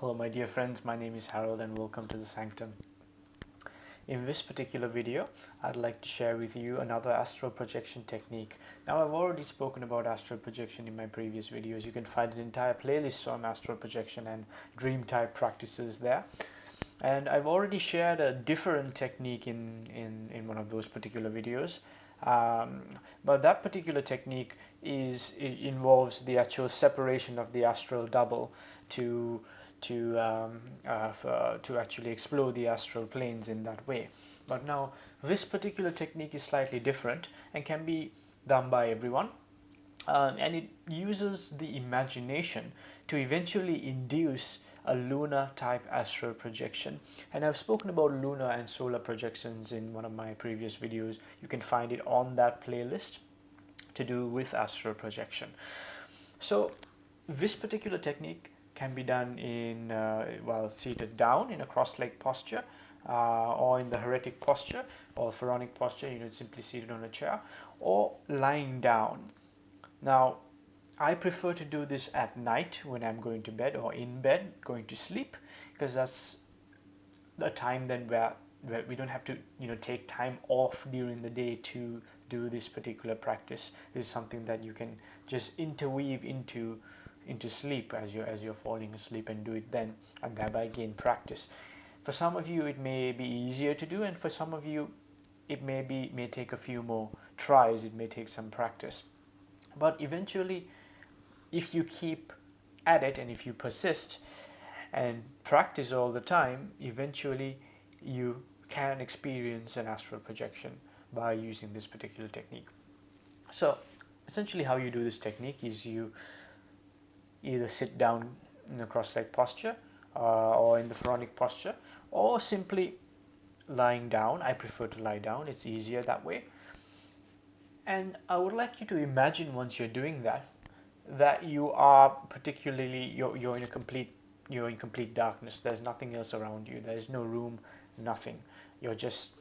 Hello my dear friends, my name is Harold and welcome to the Sanctum. In this particular video, I'd like to share with you another astral projection technique. Now I've already spoken about astral projection in my previous videos. You can find an entire playlist on astral projection and dream type practices there. And I've already shared a different technique in one of those particular videos. But that particular technique involves the actual separation of the astral double to actually explore the astral planes in that way. But now this particular technique is slightly different and can be done by everyone. And it uses the imagination to eventually induce a lunar type astral projection. And I've spoken about lunar and solar projections in one of my previous videos. You can find it on that playlist to do with astral projection. So this particular technique can be done in while seated down in a cross-legged posture, or in the heretic posture or pharaonic posture, simply seated on a chair, or lying down. Now, I prefer to do this at night when I'm going to bed or in bed going to sleep, because that's the time then where we don't have to take time off during the day to do this particular practice. This is something that you can just interweave into sleep as you're falling asleep, and do it then, and thereby gain practice. For some of you it may be easier to do, and for some of you it may take a few more tries, it may take some practice. But eventually, if you keep at it and if you persist and practice all the time, eventually you can experience an astral projection by using this particular technique. So essentially how you do this technique is you either sit down in a cross-legged posture or in the pharaonic posture, or simply lying down. I prefer to lie down, it's easier that way. And I would like you to imagine, once you're doing that you are particularly you're in complete darkness. There's nothing else around you. There's no room, nothing. You're just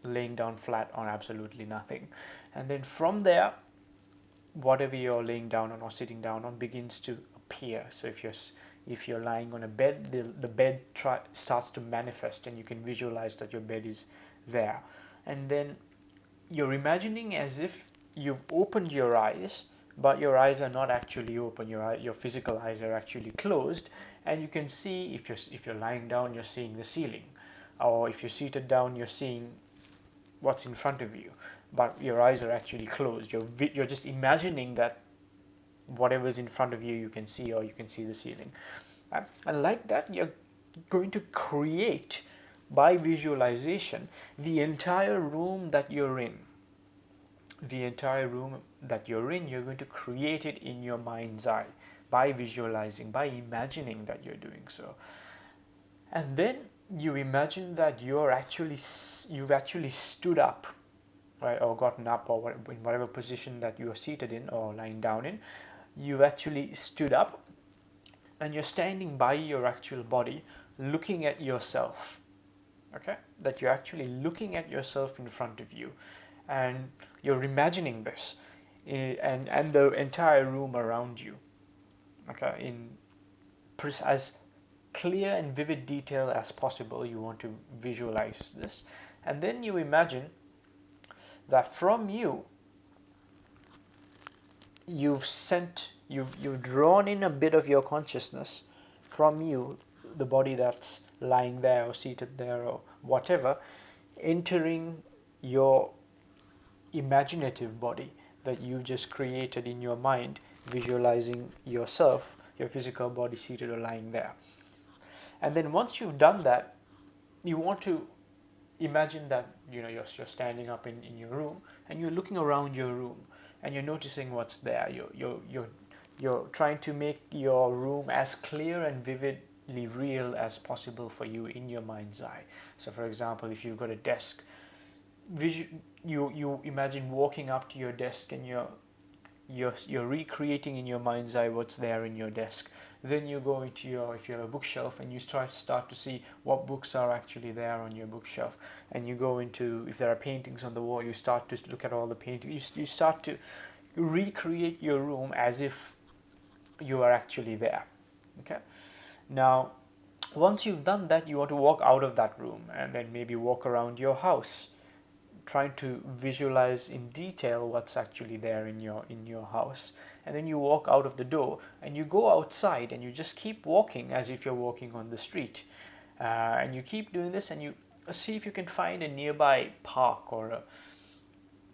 laying down flat on absolutely nothing. And then from there, whatever you're laying down on or sitting down on begins to appear. So if you're lying on a bed, the bed starts to manifest, and you can visualize that your bed is there. And then you're imagining as if you've opened your eyes, but your eyes are not actually open. Your physical eyes are actually closed, and you can see, if you're lying down, you're seeing the ceiling, or if you're seated down, you're seeing what's in front of you, but your eyes are actually closed. You're just imagining that whatever's in front of you, you can see, or you can see the ceiling. And like that, you're going to create, by visualization, the entire room that you're in. You're going to create it in your mind's eye by visualizing, by imagining that you're doing so. And then you imagine that you've actually stood up, right, or gotten up, or in whatever position that you are seated in or lying down in. You've actually stood up, and you're standing by your actual body, looking at yourself. Okay, that you're actually looking at yourself in front of you, and you're imagining this, and the entire room around you. Okay, in as clear and vivid detail as possible, you want to visualize this, and then you imagine that from you, you've drawn in a bit of your consciousness from you, the body that's lying there or seated there or whatever, entering your imaginative body that you've just created in your mind, visualizing yourself, your physical body seated or lying there. And then once you've done that, you want to imagine that you're standing up in your room, and you're looking around your room, and you're noticing what's there. You're trying to make your room as clear and vividly real as possible for you in your mind's eye. So for example, if you've got a desk, you imagine walking up to your desk, and you're recreating in your mind's eye what's there in your desk. Then you go into if you have a bookshelf, and you start to see what books are actually there on your bookshelf. And you go into, if there are paintings on the wall, you start to look at all the paintings. You start to recreate your room as if you are actually there. Okay. Now, Once you've done that, you want to walk out of that room and then maybe walk around your house, trying to visualize in detail what's actually there in your house. And then you walk out of the door and you go outside and you just keep walking as if you're walking on the street. And you keep doing this and you see if you can find a nearby park or a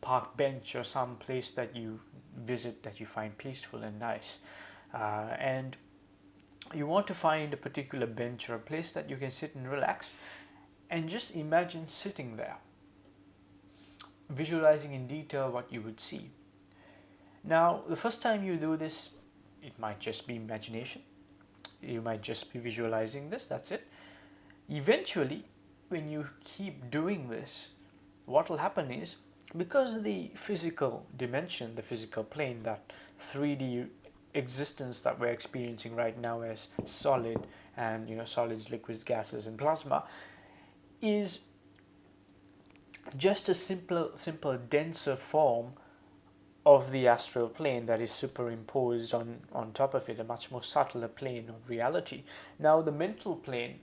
park bench or some place that you visit that you find peaceful and nice. And you want to find a particular bench or a place that you can sit and relax, and just imagine sitting there, visualizing in detail what you would see. Now, the first time you do this, it might just be imagination. You might just be visualizing this, that's it. Eventually, when you keep doing this, what will happen is, because the physical dimension, the physical plane, that 3D existence that we're experiencing right now as solid and solids, liquids, gases, and plasma, is just a simple denser form of the astral plane that is superimposed on top of it, a much more subtler plane of reality. Now, the mental plane,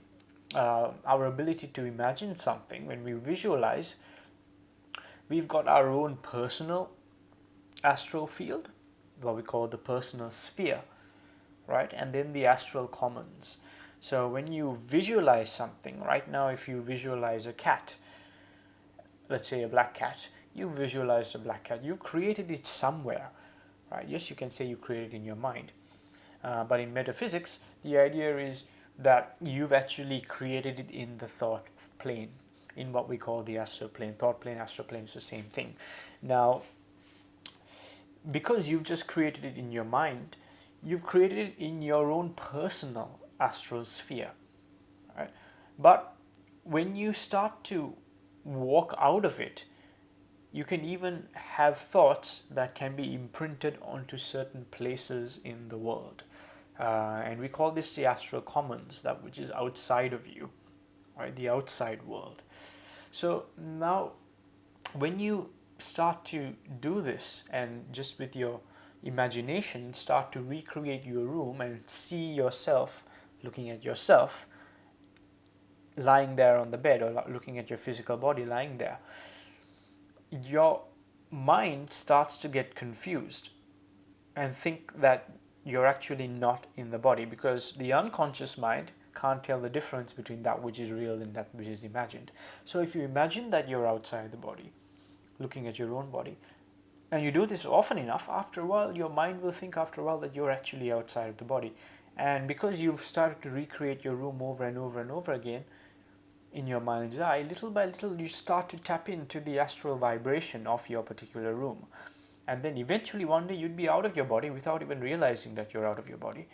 our ability to imagine something, when we visualize, we've got our own personal astral field, what we call the personal sphere, right? And then the astral commons. So when you visualize something, right now, if you visualize a cat, let's say a black cat, you visualize a black cat, you created it somewhere, right? Yes, you can say you created it in your mind, but in metaphysics, the idea is that you've actually created it in the thought plane, in what we call the astral plane. Thought plane, astral plane is the same thing. Now, because you've just created it in your mind, you've created it in your own personal astral sphere, right? But when you start to walk out of it, you can even have thoughts that can be imprinted onto certain places in the world. And we call this the astral commons, that which is outside of you, right? The outside world. So now, when you start to do this and just with your imagination start to recreate your room and see yourself, looking at yourself lying there on the bed, or looking at your physical body lying there, your mind starts to get confused and think that you're actually not in the body, because the unconscious mind can't tell the difference between that which is real and that which is imagined. So if you imagine that you're outside the body, looking at your own body, and you do this often enough, after a while your mind will think after a while that you're actually outside of the body. And because you've started to recreate your room over and over and over again in your mind's eye, little by little you start to tap into the astral vibration of your particular room. And then eventually one day you'd be out of your body without even realizing that you're out of your body.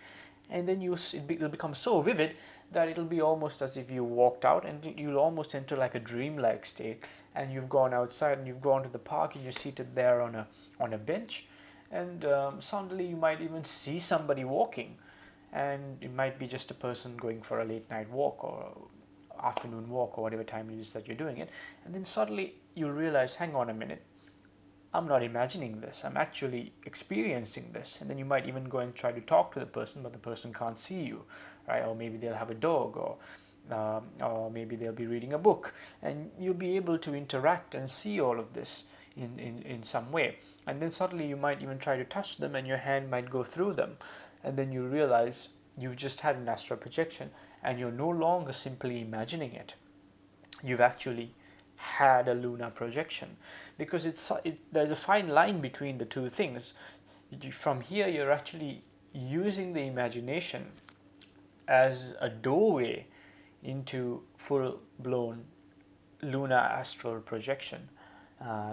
And then it'll become so vivid that it'll be almost as if you walked out, and you'll almost enter like a dreamlike state, and you've gone outside and you've gone to the park and you're seated there on a bench, and suddenly you might even see somebody walking, and it might be just a person going for a late night walk or afternoon walk or whatever time it is that you're doing it. And then suddenly you'll realize, hang on a minute, I'm not imagining this, I'm actually experiencing this. And then you might even go and try to talk to the person, but the person can't see you, right? Or maybe they'll have a dog, or maybe they'll be reading a book, and you'll be able to interact and see all of this in some way. And then suddenly you might even try to touch them and your hand might go through them, and then you realize you've just had an astral projection and you're no longer simply imagining it. You've actually had a lunar projection, because there's a fine line between the two things. From here you're actually using the imagination as a doorway into full-blown lunar astral projection,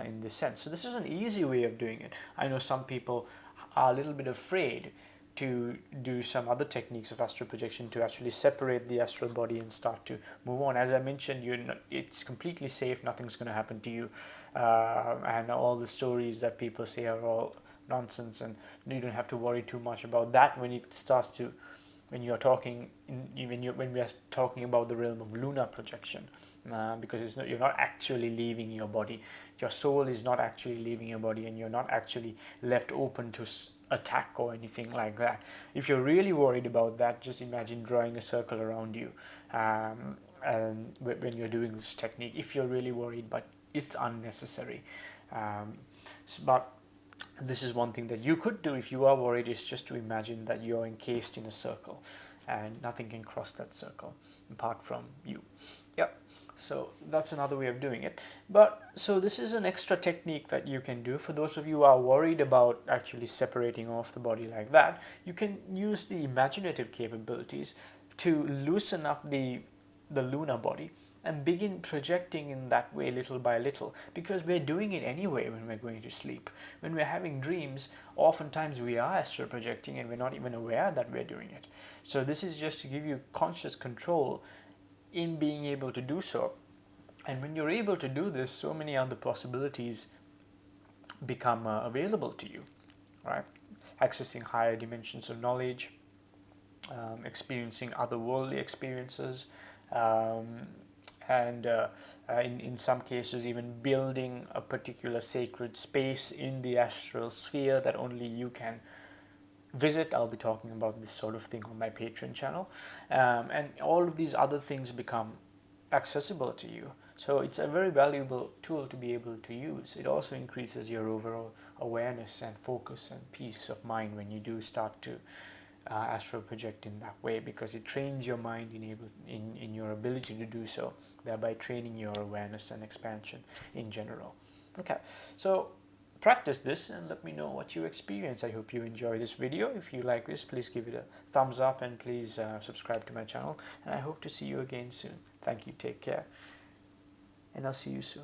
in this sense. So this is an easy way of doing it. I know some people are a little bit afraid to do some other techniques of astral projection to actually separate the astral body and start to move on. As I mentioned, it's completely safe, nothing's going to happen to you, and all the stories that people say are all nonsense, and you don't have to worry too much about that when it starts to, when we are talking about the realm of lunar projection, because you're not actually leaving your body. Your soul is not actually leaving your body, and you're not actually left open to attack or anything like that. If you're really worried about that, just imagine drawing a circle around you, and when you're doing this technique, if you're really worried, but it's unnecessary. But this is one thing that you could do if you are worried, is just to imagine that you're encased in a circle and nothing can cross that circle apart from you. Yep. So that's another way of doing it. But so this is an extra technique that you can do for those of you who are worried about actually separating off the body like that. You can use the imaginative capabilities to loosen up the lunar body and begin projecting in that way little by little, because we're doing it anyway when we're going to sleep. When we're having dreams, oftentimes we are astral projecting and we're not even aware that we're doing it. So this is just to give you conscious control in being able to do so. And when you're able to do this, so many other possibilities become available to you, right? Accessing higher dimensions of knowledge, experiencing otherworldly experiences, and in some cases even building a particular sacred space in the astral sphere that only you can visit. I'll be talking about this sort of thing on my Patreon channel, and all of these other things become accessible to you. So it's a very valuable tool to be able to use. It also increases your overall awareness and focus and peace of mind when you do start to astral project in that way, because it trains your mind in your ability to do so, thereby training your awareness and expansion in general. Okay, so practice this and let me know what you experience. I hope you enjoy this video. If you like this, please give it a thumbs up and please subscribe to my channel, and I hope to see you again soon. Thank you, take care, and I'll see you soon.